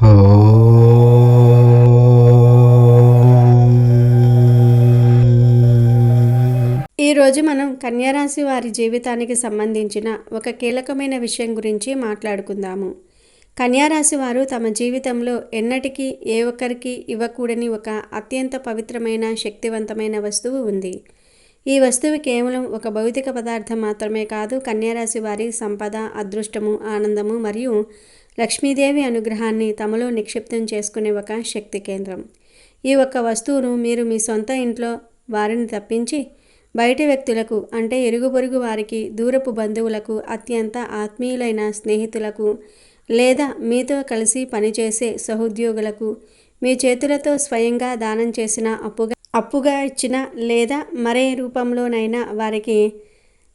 ఈరోజు మనం కన్యారాశి వారి జీవితానికి సంబంధించిన ఒక కీలకమైన విషయం గురించి మాట్లాడుకుందాము. కన్యారాశి వారు తమ జీవితంలో ఎన్నటికీ ఏ ఒక్కరికి ఇవ్వకూడని ఒక అత్యంత పవిత్రమైన శక్తివంతమైన వస్తువు ఉంది. ఈ వస్తువు కేవలం ఒక భౌతిక పదార్థం మాత్రమే కాదు, కన్యారాశి వారి సంపద, అదృష్టము, ఆనందము మరియు లక్ష్మీదేవి అనుగ్రహాన్ని తమలో నిక్షిప్తం చేసుకునే ఒక శక్తి కేంద్రం. ఈ ఒక్క వస్తువును మీరు మీ సొంత ఇంట్లో వారిని తప్పించి బయటి వ్యక్తులకు, అంటే ఇరుగు పొరుగు వారికి, దూరపు బంధువులకు, అత్యంత ఆత్మీయులైన స్నేహితులకు లేదా మీతో కలిసి పనిచేసే సహోద్యోగులకు మీ చేతులతో స్వయంగా దానం చేసిన, అప్పుగా ఇచ్చిన లేదా మరే రూపంలోనైనా వారికి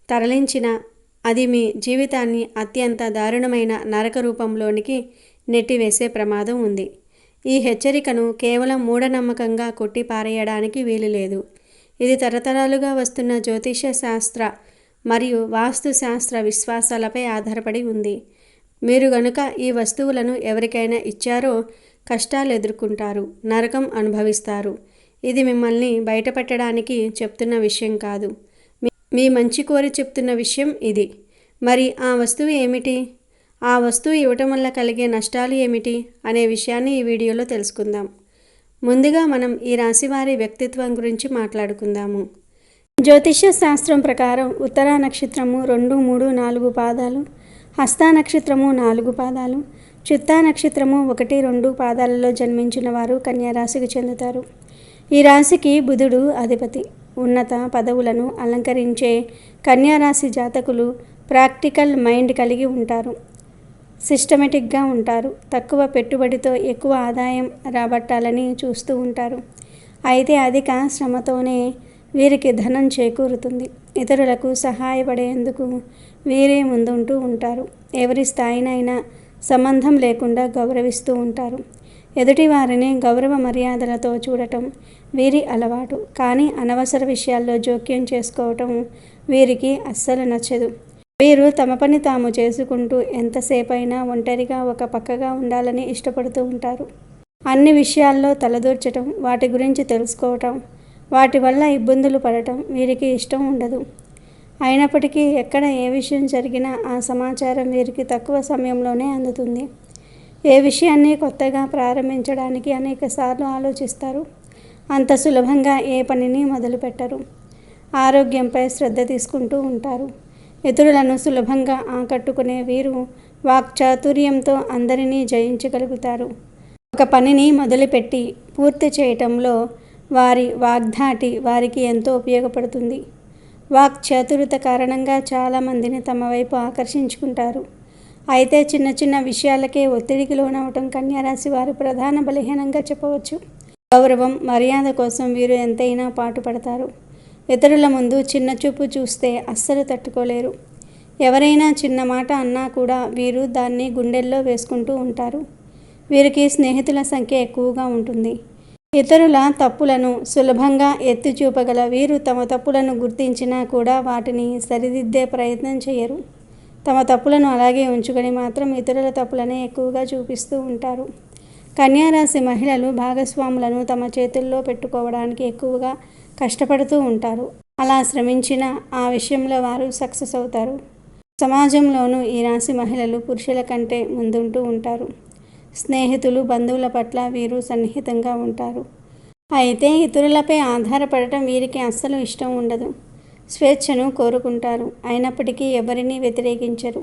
తరలించిన, అది మీ జీవితాన్ని అత్యంత దారుణమైన నరక రూపంలోనికి నెట్టివేసే ప్రమాదం ఉంది. ఈ హెచ్చరికను కేవలం మూఢనమ్మకంగా కొట్టిపారేయడానికి వీలు లేదు. ఇది తరతరాలుగా వస్తున్న జ్యోతిష శాస్త్ర మరియు వాస్తు శాస్త్ర విశ్వాసాలపై ఆధారపడి ఉంది. మీరు గనుక ఈ వస్తువులను ఎవరికైనా ఇచ్చారో కష్టాలు ఎదుర్కొంటారు, నరకం అనుభవిస్తారు. ఇది మిమ్మల్ని బయటపెట్టడానికి చెప్తున్న విషయం కాదు, మీ మంచి కోరి చెప్తున్న విషయం ఇది. మరి ఆ వస్తువు ఏమిటి? ఆ వస్తువు ఇవ్వటం వల్ల కలిగే నష్టాలు ఏమిటి అనే విషయాన్ని ఈ వీడియోలో తెలుసుకుందాం. ముందుగా మనం ఈ రాశివారి వ్యక్తిత్వం గురించి మాట్లాడుకుందాము. జ్యోతిష్య శాస్త్రం ప్రకారం ఉత్తరా నక్షత్రము 2, 3, 4 పాదాలు, హస్త నక్షత్రము 4 పాదాలు, చిత్తా నక్షత్రము 1, 2 పాదాలలో జన్మించిన వారు కన్యారాశికి చెందుతారు. ఈ రాశికి బుధుడు అధిపతి. ఉన్నత పదవులను అలంకరించే కన్యారాశి జాతకులు ప్రాక్టికల్ మైండ్ కలిగి ఉంటారు. సిస్టమేటిక్గా ఉంటారు. తక్కువ పెట్టుబడితో ఎక్కువ ఆదాయం రాబట్టాలని చూస్తూ ఉంటారు. అయితే అధిక శ్రమతోనే వీరికి ధనం చేకూరుతుంది. ఇతరులకు సహాయపడేందుకు వీరే ముందుంటూ ఉంటారు. ఎవరి స్థాయినైనా సంబంధం లేకుండా గౌరవిస్తూ ఉంటారు. ఎదుటి వారిని గౌరవ మర్యాదలతో చూడటం వీరి అలవాటు. కానీ అనవసర విషయాల్లో జోక్యం చేసుకోవటం వీరికి అస్సలు నచ్చదు. వీరు తమ పని తాము చేసుకుంటూ ఎంతసేపైనా ఒంటరిగా ఒక పక్కగా ఉండాలని ఇష్టపడుతూ ఉంటారు. అన్ని విషయాల్లో తలదూర్చటం, వాటి గురించి తెలుసుకోవటం, వాటి వల్ల ఇబ్బందులు పడటం వీరికి ఇష్టం ఉండదు. అయినప్పటికీ ఎక్కడ ఏ విషయం జరిగినా ఆ సమాచారం వీరికి తక్కువ సమయంలోనే అందుతుంది. ఏ విషయాన్ని కొత్తగా ప్రారంభించడానికి అనేకసార్లు ఆలోచిస్తారు. అంత సులభంగా ఏ పనిని మొదలుపెట్టరు. ఆరోగ్యంపై శ్రద్ధ తీసుకుంటూ ఉంటారు. ఇతరులను సులభంగా ఆకట్టుకునే వీరు వాక్చాతుర్యంతో అందరినీ జయించగలుగుతారు. ఒక పనిని మొదలుపెట్టి పూర్తి చేయటంలో వారి వాగ్ధాటి వారికి ఎంతో ఉపయోగపడుతుంది. వాక్చాతుర్యత కారణంగా చాలామందిని తమ వైపు ఆకర్షించుకుంటారు. అయితే చిన్న చిన్న విషయాలకే ఒత్తిడికి లోనవటం కన్యారాశి వారి ప్రధాన బలహీనంగా చెప్పవచ్చు. గౌరవం, మర్యాద కోసం వీరు ఎంతైనా పాటుపడతారు. ఇతరుల ముందు చిన్న చూపు చూస్తే అస్సలు తట్టుకోలేరు. ఎవరైనా చిన్న మాట అన్నా కూడా వీరు దాన్ని గుండెల్లో వేసుకుంటూ ఉంటారు. వీరికి స్నేహితుల సంఖ్య ఎక్కువగా ఉంటుంది. ఇతరుల తప్పులను సులభంగా ఎత్తి చూపగల వీరు తమ తప్పులను గుర్తించినా కూడా వాటిని సరిదిద్దే ప్రయత్నం చేయరు. తమ తప్పులను అలాగే ఉంచుకొని మాత్రం ఇతరుల తప్పులనే ఎక్కువగా చూపిస్తూ ఉంటారు. కన్యారాశి మహిళలు భాగస్వాములను తమ చేతుల్లో పెట్టుకోవడానికి ఎక్కువగా కష్టపడుతూ ఉంటారు. అలా శ్రమించిన ఆ విషయంలో వారు సక్సెస్ అవుతారు. సమాజంలోనూ ఈ రాశి మహిళలు పురుషుల కంటే ముందుంటూ ఉంటారు. స్నేహితులు, బంధువుల పట్ల వీరు సన్నిహితంగా ఉంటారు. అయితే ఇతరులపై ఆధారపడటం వీరికి అస్సలు ఇష్టం ఉండదు. స్వేచ్ఛను కోరుకుంటారు. అయినప్పటికీ ఎవరినీ వ్యతిరేకించరు.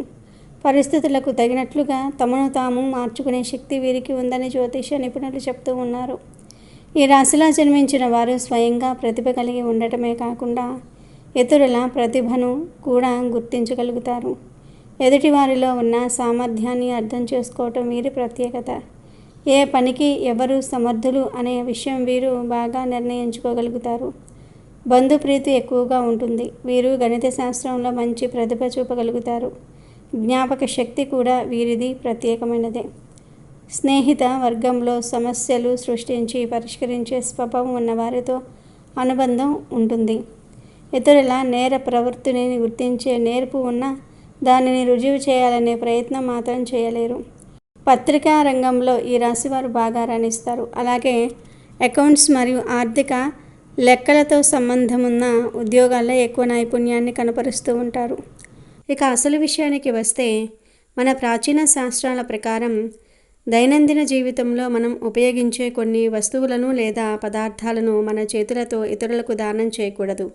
పరిస్థితులకు తగినట్లుగా తమను తాము మార్చుకునే శక్తి వీరికి ఉందని జ్యోతిష నిపుణులు చెప్తూ ఉన్నారు. ఈ రాశిలో జన్మించిన వారు స్వయంగా ప్రతిభ కలిగి ఉండటమే కాకుండా ఇతరుల ప్రతిభను కూడా గుర్తించగలుగుతారు. ఎదుటి వారిలో ఉన్న సామర్థ్యాన్ని అర్థం చేసుకోవటం వీరి ప్రత్యేకత. ఏ పనికి ఎవరు సమర్థులు అనే విషయం వీరు బాగా నిర్ణయించుకోగలుగుతారు. బంధుప్రీతి ఎక్కువగా ఉంటుంది. వీరు గణిత శాస్త్రంలో మంచి ప్రతిభ చూపగలుగుతారు. జ్ఞాపక శక్తి కూడా వీరిది ప్రత్యేకమైనదే. స్నేహిత వర్గంలో సమస్యలు సృష్టించి పరిష్కరించే స్వభావం ఉన్నవారితో అనుబంధం ఉంటుంది. ఇతరుల నేర ప్రవృత్తిని గుర్తించే నేర్పు ఉన్న దానిని రుజువు చేయాలనే ప్రయత్నం మాత్రం చేయలేరు. పత్రికా రంగంలో ఈ రాశివారు బాగా రాణిస్తారు. అలాగే అకౌంట్స్ మరియు ఆర్థిక లెక్కలతో సంబంధం ఉన్న ఉద్యోగాల్లో ఎక్కువ నైపుణ్యాన్ని కనపరుస్తూ ఉంటారు. ఇక అసలు విషయానికి వస్తే మన ప్రాచీన శాస్త్రాల ప్రకారం దైనందిన జీవితంలో మనం ఉపయోగించే కొన్ని వస్తువులను లేదా పదార్థాలను మన చేతులతో ఇతరులకు దానం చేయకూడదు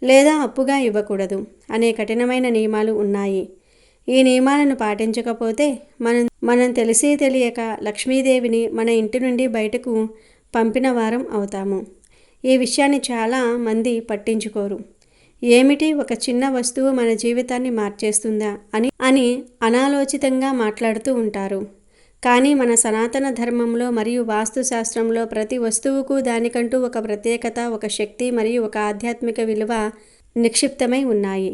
లేదా అప్పుగా ఇవ్వకూడదు అనే కఠినమైన నియమాలు ఉన్నాయి. ఈ నియమాలను పాటించకపోతే మనం తెలిసి తెలియక లక్ష్మీదేవిని మన ఇంటి నుండి బయటకు పంపిన వారం అవుతాము. ఈ విషయాన్ని చాలా మంది పట్టించుకోరు. ఏమిటి, ఒక చిన్న వస్తువు మన జీవితాన్ని మార్చేస్తుందా అని అనాలోచితంగా మాట్లాడుతూ ఉంటారు. కానీ మన సనాతన ధర్మంలో మరియు వాస్తుశాస్త్రంలో ప్రతి వస్తువుకు దానికంటూ ఒక ప్రత్యేకత, ఒక శక్తి మరియు ఒక ఆధ్యాత్మిక విలువ నిక్షిప్తమై ఉన్నాయి.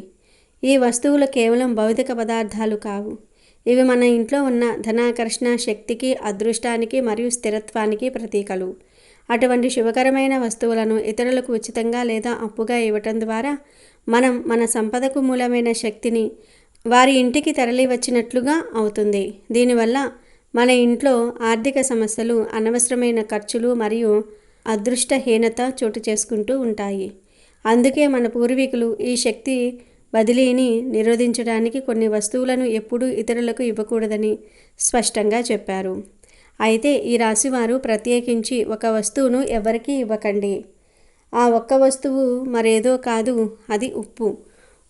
ఈ వస్తువులు కేవలం భౌతిక పదార్థాలు కావు. ఇవి మన ఇంట్లో ఉన్న ధనాకర్షణ శక్తికి, అదృష్టానికి మరియు స్థిరత్వానికి ప్రతీకలు. అటువంటి శుభకరమైన వస్తువులను ఇతరులకు ఉచితంగా లేదా అప్పుగా ఇవ్వటం ద్వారా మనం మన సంపదకు మూలమైన శక్తిని వారి ఇంటికి తరలి వచ్చినట్లుగా అవుతుంది. దీనివల్ల మన ఇంట్లో ఆర్థిక సమస్యలు, అనవసరమైన ఖర్చులు మరియు అదృష్టహీనత చోటు చేసుకుంటూ ఉంటాయి. అందుకే మన పూర్వీకులు ఈ శక్తి బదిలీని నిరోధించడానికి కొన్ని వస్తువులను ఎప్పుడూ ఇతరులకు ఇవ్వకూడదని స్పష్టంగా చెప్పారు. అయితే ఈ రాశివారు ప్రత్యేకించి ఒక వస్తువును ఎవరికీ ఇవ్వకండి. ఆ ఒక్క వస్తువు మరేదో కాదు, అది ఉప్పు.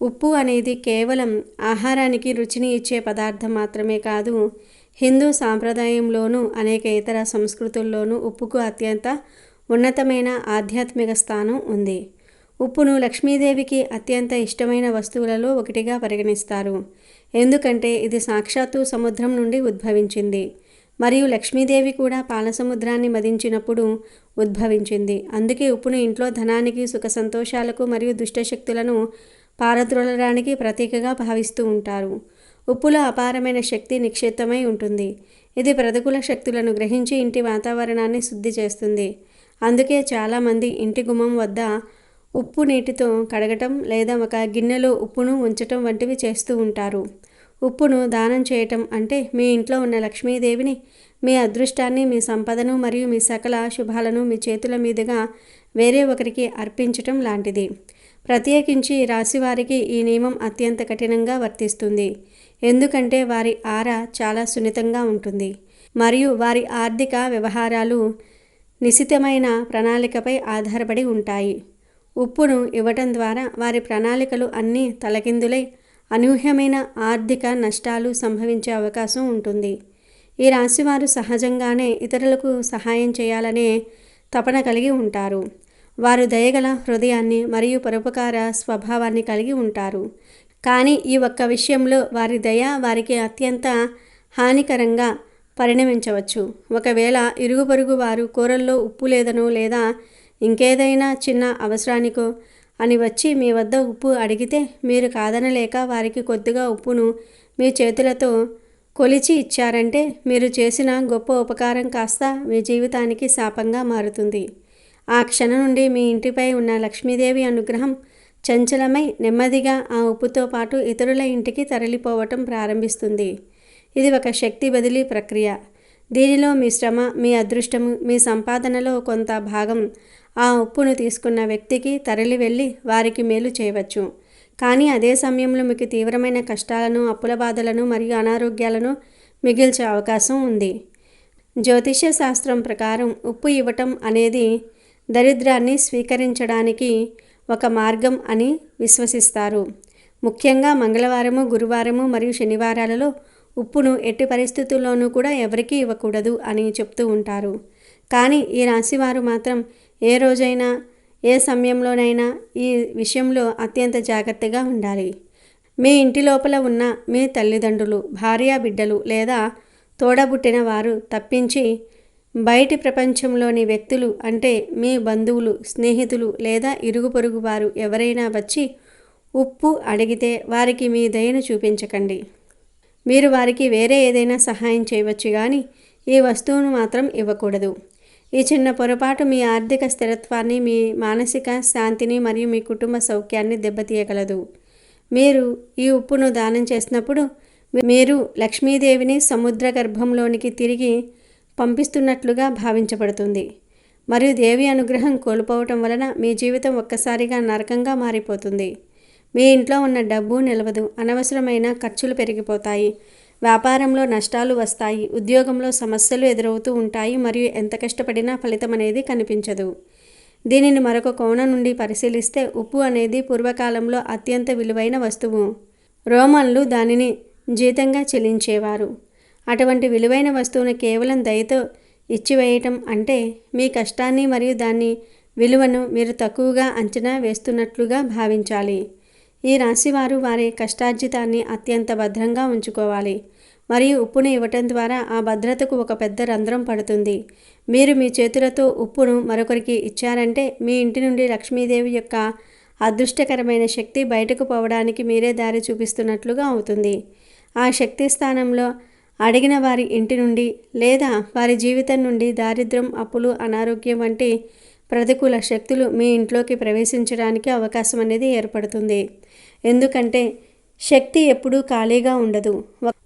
ఉప్పు అనేది కేవలం ఆహారానికి రుచిని ఇచ్చే పదార్థం మాత్రమే కాదు, హిందూ సాంప్రదాయంలోనూ అనేక ఇతర సంస్కృతుల్లోనూ ఉప్పుకు అత్యంత ఉన్నతమైన ఆధ్యాత్మిక స్థానం ఉంది. ఉప్పును లక్ష్మీదేవికి అత్యంత ఇష్టమైన వస్తువులలో ఒకటిగా పరిగణిస్తారు. ఎందుకంటే ఇది సాక్షాత్తు సముద్రం నుండి ఉద్భవించింది మరియు లక్ష్మీదేవి కూడా పాలసముద్రాన్ని మదించినప్పుడు ఉద్భవించింది. అందుకే ఉప్పును ఇంట్లో ధనానికి, సుఖ సంతోషాలకు మరియు దుష్టశక్తులను పారద్రోలడానికి ప్రతీకగా భావిస్తూ ఉంటారు. ఉప్పులో అపారమైన శక్తి నిక్షిప్తమై ఉంటుంది. ఇది ప్రతికూల శక్తులను గ్రహించి ఇంటి వాతావరణాన్ని శుద్ధి చేస్తుంది. అందుకే చాలామంది ఇంటి గుమ్మం వద్ద ఉప్పు నీటితో కడగటం లేదా ఒక గిన్నెలో ఉప్పును ఉంచటం వంటివి చేస్తూ ఉంటారు. ఉప్పును దానం చేయటం అంటే మీ ఇంట్లో ఉన్న లక్ష్మీదేవిని, మీ అదృష్టాన్ని, మీ సంపదను మరియు మీ సకల శుభాలను మీ చేతుల మీదుగా వేరే ఒకరికి అర్పించటం లాంటిది. ప్రత్యేకించి రాశివారికి ఈ నియమం అత్యంత కఠినంగా వర్తిస్తుంది. ఎందుకంటే వారి ఆరా చాలా సున్నితంగా ఉంటుంది మరియు వారి ఆర్థిక వ్యవహారాలు నిశితమైన ప్రణాళికపై ఆధారపడి ఉంటాయి. ఉప్పును ఇవ్వటం ద్వారా వారి ప్రణాళికలు అన్నీ తలకిందులై అనూహ్యమైన ఆర్థిక నష్టాలు సంభవించే అవకాశం ఉంటుంది. ఈ రాశివారు సహజంగానే ఇతరులకు సహాయం చేయాలనే తపన కలిగి ఉంటారు. వారు దయగల హృదయాన్ని మరియు పరోపకార స్వభావాన్ని కలిగి ఉంటారు. కానీ ఈ ఒక్క విషయంలో వారి దయ వారికి అత్యంత హానికరంగా పరిణమించవచ్చు. ఒకవేళ ఇరుగు పొరుగు వారు కూరల్లో ఉప్పు లేదనో లేదా ఇంకేదైనా చిన్న అవసరానికో అని వచ్చి మీ వద్ద ఉప్పు అడిగితే మీరు కాదనలేక వారికి కొద్దిగా ఉప్పును మీ చేతులతో కొలిచి ఇచ్చారంటే మీరు చేసిన గొప్ప ఉపకారం కాస్త మీ జీవితానికి శాపంగా మారుతుంది. ఆ క్షణం నుండి మీ ఇంటిపై ఉన్న లక్ష్మీదేవి అనుగ్రహం చంచలమై నెమ్మదిగా ఆ ఉప్పుతో పాటు ఇతరుల ఇంటికి తరలిపోవటం ప్రారంభిస్తుంది. ఇది ఒక శక్తి బదిలీ ప్రక్రియ. దీనిలో మీ శ్రమ, మీ అదృష్టము, మీ సంపాదనలో కొంత భాగం ఆ ఉప్పును తీసుకున్న వ్యక్తికి తరలి వెళ్ళి వారికి మేలు చేయవచ్చు. కానీ అదే సమయంలో మీకు తీవ్రమైన కష్టాలను, అప్పుల బాధలను మరియు అనారోగ్యాలను మిగిల్చే అవకాశం ఉంది. జ్యోతిష్య శాస్త్రం ప్రకారం ఉప్పు ఇవ్వటం అనేది దరిద్రాన్ని స్వీకరించడానికి ఒక మార్గం అని విశ్వసిస్తారు. ముఖ్యంగా మంగళవారము, గురువారము మరియు శనివారాలలో ఉప్పును ఎట్టి పరిస్థితుల్లోనూ కూడా ఎవరికీ ఇవ్వకూడదు అని చెప్తూ ఉంటారు. కానీ ఈ రాశివారు మాత్రం ఏ రోజైనా ఏ సమయంలోనైనా ఈ విషయంలో అత్యంత జాగ్రత్తగా ఉండాలి. మీ ఇంటి లోపల ఉన్న మీ తల్లిదండ్రులు, భార్య, బిడ్డలు లేదా తోడబుట్టిన వారు తప్పించి బయటి ప్రపంచంలోని వ్యక్తులు అంటే మీ బంధువులు, స్నేహితులు లేదా ఇరుగు పొరుగు వారు ఎవరైనా వచ్చి ఉప్పు అడిగితే వారికి మీ దయను చూపించకండి. మీరు వారికి వేరే ఏదైనా సహాయం చేయవచ్చు కానీ ఈ వస్తువును మాత్రం ఇవ్వకూడదు. ఈ చిన్న పొరపాటు మీ ఆర్థిక స్థిరత్వాన్ని, మీ మానసిక శాంతిని మరియు మీ కుటుంబ సౌఖ్యాన్ని దెబ్బతీయగలదు. మీరు ఈ ఉప్పును దానం చేసినప్పుడు మీరు లక్ష్మీదేవిని సముద్ర గర్భంలోనికి తిరిగి పంపిస్తున్నట్లుగా భావించబడుతుంది. మరియు దేవి అనుగ్రహం కోల్పోవటం వలన మీ జీవితం ఒక్కసారిగా నరకంగా మారిపోతుంది. మీ ఇంట్లో ఉన్న డబ్బు నిలవదు, అనవసరమైన ఖర్చులు పెరిగిపోతాయి, వ్యాపారంలో నష్టాలు వస్తాయి, ఉద్యోగంలో సమస్యలు ఎదురవుతూ ఉంటాయి మరియు ఎంత కష్టపడినా ఫలితం అనేది కనిపించదు. దీనిని మరొక కోణం నుండి పరిశీలిస్తే ఉప్పు అనేది పూర్వకాలంలో అత్యంత విలువైన వస్తువు. రోమన్లు దానిని జీతంగా చెల్లించేవారు. అటువంటి విలువైన వస్తువును కేవలం దయతో ఇచ్చివేయటం అంటే మీ కష్టాన్ని మరియు దాని విలువను మీరు తక్కువగా అంచనా వేస్తున్నట్లుగా భావించాలి. ఈ రాశివారు వారి కష్టార్జితాన్ని అత్యంత భద్రంగా ఉంచుకోవాలి మరియు ఉప్పును ఇవ్వటం ద్వారా ఆ భద్రతకు ఒక పెద్ద రంధ్రం పడుతుంది. మీరు మీ చేతులతో ఉప్పును మరొకరికి ఇచ్చారంటే మీ ఇంటి నుండి లక్ష్మీదేవి యొక్క అదృష్టకరమైన శక్తి బయటకు పోవడానికి మీరే దారి చూపిస్తున్నట్లుగా అవుతుంది. ఆ శక్తి స్థానంలో అడిగిన వారి ఇంటి నుండి లేదా వారి జీవితం నుండి దారిద్ర్యం, అప్పులు, అనారోగ్యం వంటి ప్రతికూల శక్తులు మీ ఇంట్లోకి ప్రవేశించడానికి అవకాశం అనేది ఏర్పడుతుంది. ఎందుకంటే శక్తి ఎప్పుడూ ఖాళీగా ఉండదు.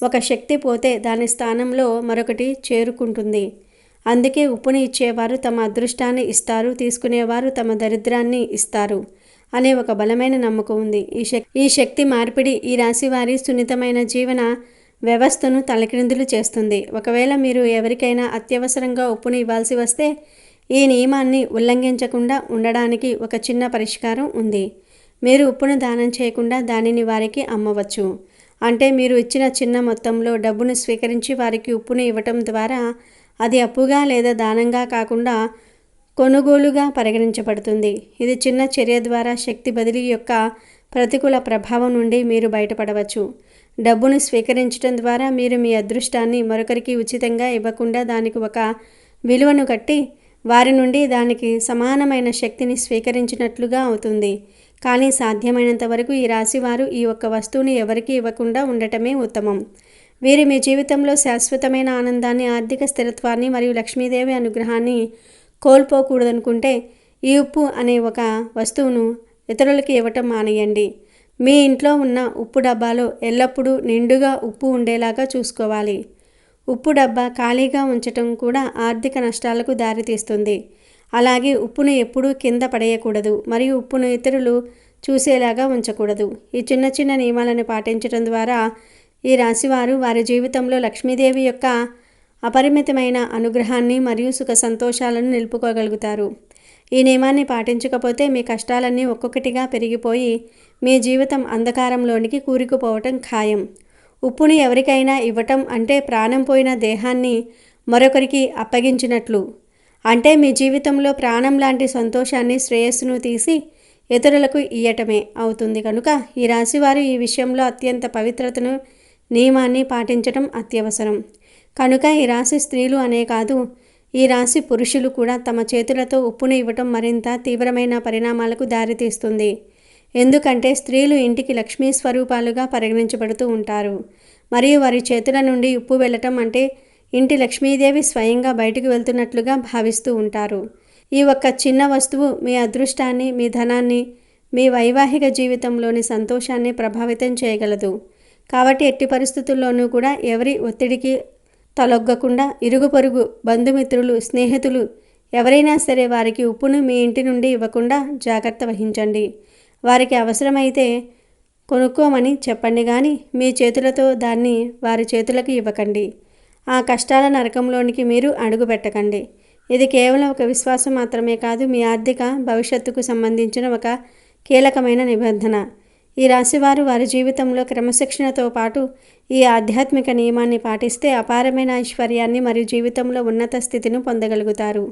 ఒక శక్తి పోతే దాని స్థానంలో మరొకటి చేరుకుంటుంది. అందుకే ఉప్పుని ఇచ్చేవారు తమ అదృష్టాన్ని ఇస్తారు, తీసుకునేవారు తమ దరిద్రాన్ని ఇస్తారు అనే ఒక బలమైన నమ్మకం ఉంది. ఈ శక్తి మార్పిడి ఈ రాశి వారి సున్నితమైన జీవన వ్యవస్థను తలకిందులు చేస్తుంది. ఒకవేళ మీరు ఎవరికైనా అత్యవసరంగా ఉప్పుని ఇవ్వాల్సి వస్తే ఈ నియమాన్ని ఉల్లంఘించకుండా ఉండడానికి ఒక చిన్న పరిష్కారం ఉంది. మీరు ఉప్పును దానం చేయకుండా దానిని వారికి అమ్మవచ్చు. అంటే మీరు ఇచ్చిన చిన్న మొత్తంలో డబ్బును స్వీకరించి వారికి ఉప్పును ఇవ్వటం ద్వారా అది అప్పుగా లేదా దానంగా కాకుండా కొనుగోలుగా పరిగణించబడుతుంది. ఇది చిన్న చర్య ద్వారా శక్తి బదిలీ యొక్క ప్రతికూల ప్రభావం నుండి మీరు బయటపడవచ్చు. డబ్బును స్వీకరించడం ద్వారా మీరు మీ అదృష్టాన్ని మరొకరికి ఉచితంగా ఇవ్వకుండా దానికి ఒక విలువను కట్టి వారి నుండి దానికి సమానమైన శక్తిని స్వీకరించినట్లుగా అవుతుంది. కానీ సాధ్యమైనంత వరకు ఈ రాశివారు ఈ ఒక్క వస్తువుని ఎవరికీ ఇవ్వకుండా ఉండటమే ఉత్తమం. వీరు మీ జీవితంలో శాశ్వతమైన ఆనందాన్ని, ఆర్థిక స్థిరత్వాన్ని మరియు లక్ష్మీదేవి అనుగ్రహాన్ని కోల్పోకూడదనుకుంటే ఈ ఉప్పు అనే ఒక వస్తువును ఇతరులకి ఇవ్వటం మానేయండి. మీ ఇంట్లో ఉన్న ఉప్పు డబ్బాలో ఎల్లప్పుడూ నిండుగా ఉప్పు ఉండేలాగా చూసుకోవాలి. ఉప్పు డబ్బా ఖాళీగా ఉంచటం కూడా ఆర్థిక నష్టాలకు దారితీస్తుంది. అలాగే ఉప్పును ఎప్పుడూ కింద పడేయకూడదు మరియు ఉప్పును ఇతరులు చూసేలాగా ఉంచకూడదు. ఈ చిన్న చిన్న నియమాలను పాటించడం ద్వారా ఈ రాశివారు వారి జీవితంలో లక్ష్మీదేవి యొక్క అపరిమితమైన అనుగ్రహాన్ని మరియు సుఖ సంతోషాలను నిలుపుకోగలుగుతారు. ఈ నియమాన్ని పాటించకపోతే మీ కష్టాలన్నీ ఒక్కొక్కటిగా పెరిగిపోయి మీ జీవితం అంధకారంలోనికి కూరుకుపోవటం ఖాయం. ఉప్పుని ఎవరికైనా ఇవ్వటం అంటే ప్రాణం పోయిన దేహాన్ని మరొకరికి అప్పగించినట్లు. అంటే మీ జీవితంలో ప్రాణం లాంటి సంతోషాన్ని, శ్రేయస్సును తీసి ఇతరులకు ఇయ్యటమే అవుతుంది. కనుక ఈ రాశివారు ఈ విషయంలో అత్యంత పవిత్రతను, నియమాన్ని పాటించడం అత్యవసరం. కనుక ఈ రాశి స్త్రీలు అనే కాదు, ఈ రాశి పురుషులు కూడా తమ చేతులతో ఉప్పును ఇవ్వటం మరింత తీవ్రమైన పరిణామాలకు దారితీస్తుంది. ఎందుకంటే స్త్రీలు ఇంటికి లక్ష్మీ స్వరూపాలుగా పరిగణించబడుతూ ఉంటారు మరియు వారి చేతుల నుండి ఉప్పు వెళ్ళటం అంటే ఇంటి లక్ష్మీదేవి స్వయంగా బయటకు వెళ్తున్నట్లుగా భావిస్తూ ఉంటారు. ఈ ఒక్క చిన్న వస్తువు మీ అదృష్టాన్ని, మీ ధనాన్ని, మీ వైవాహిక జీవితంలోని సంతోషాన్ని ప్రభావితం చేయగలదు. కాబట్టి ఎట్టి పరిస్థితుల్లోనూ కూడా ఎవరి ఒత్తిడికి తలొగ్గకుండా ఇరుగు పొరుగు, బంధుమిత్రులు, స్నేహితులు ఎవరైనా సరే వారికి ఉప్పును మీ ఇంటి నుండి ఇవ్వకుండా జాగ్రత్త వహించండి. వారికి అవసరమైతే కొనుక్కోమని చెప్పండి, కానీ మీ చేతులతో దాన్ని వారి చేతులకు ఇవ్వకండి. ఆ కష్టాల నరకంలోనికి మీరు అడుగు పెట్టకండి. ఇది కేవలం ఒక విశ్వాసం మాత్రమే కాదు, మీ ఆర్థిక భవిష్యత్తుకు సంబంధించిన ఒక కీలకమైన నిబంధన. ఈ రాశివారు వారి జీవితంలో క్రమశిక్షణతో పాటు ఈ ఆధ్యాత్మిక నియమాన్ని పాటిస్తే అపారమైన ఐశ్వర్యాన్ని మరియు జీవితంలో ఉన్నత స్థితిని పొందగలుగుతారు.